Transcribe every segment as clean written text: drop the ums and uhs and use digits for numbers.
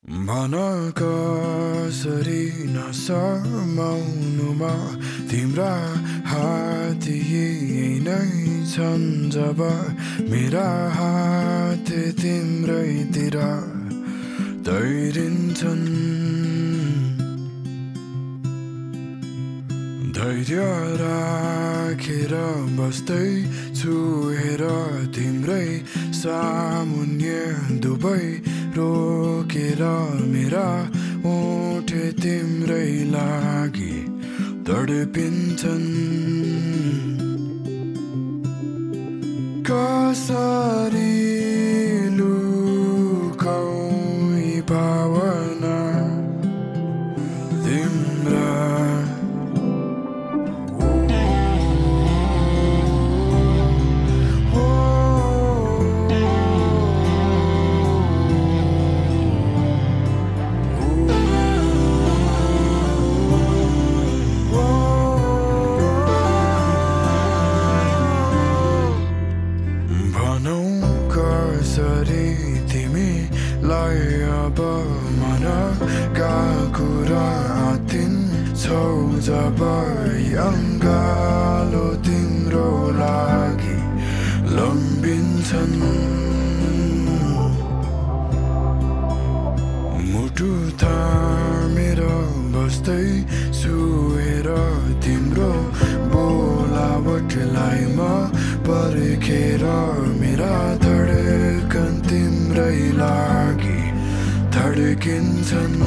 भन कसरी नसमाउनुमा तिम्रा हात यही नै छन् जब मेरा हात तिम्रैतिर तैरिन्छन्। धैर्य राखेर बस्दै छु हेर तिम्रै सामुन्य दुबै रोकेर मेरा ओठ तिम्रै लागि तडपिन्छन्। कसरी लुकाऊ यी भावना तिम्रा। कसरी तिमीलाई अब मनका कुरा आत्तिन्छौ जब अङ्गालो तिम्रो लागि लम्बिन्छन्। मुटु थामेर बस्दै छु हेर तिम्रो बोलावटलाई म पर्खेर मेरा धडकन तिम्रै लागि धड्किन्छन्।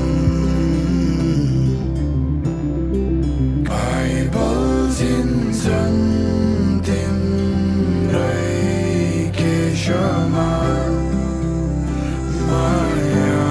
आइबल्झिन्छन् तिम्रै केशमा माया।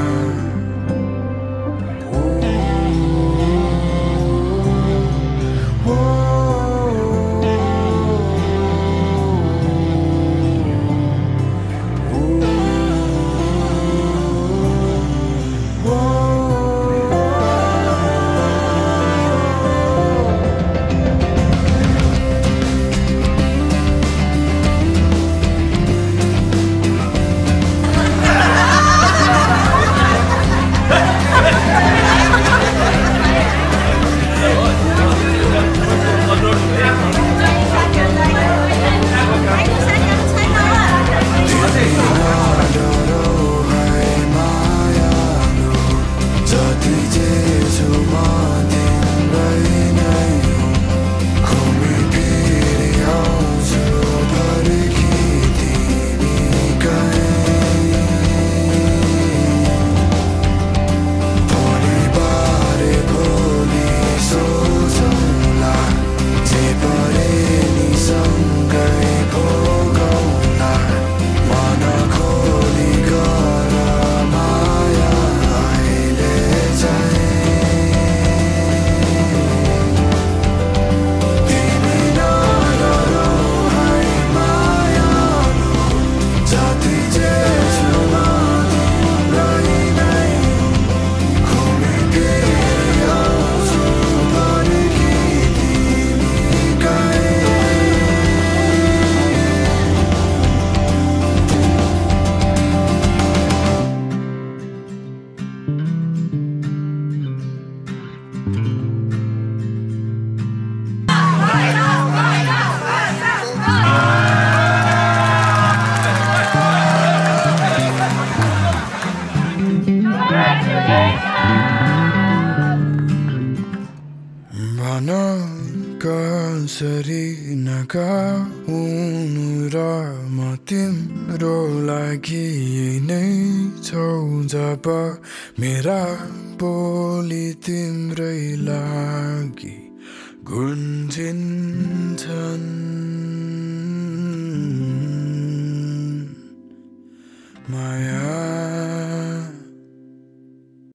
भन कसरी नगाउनु र म तिम्रो लागि नै छौ जब मेरा बोली तिम्रै लागि गुन्जिन्छन्। माया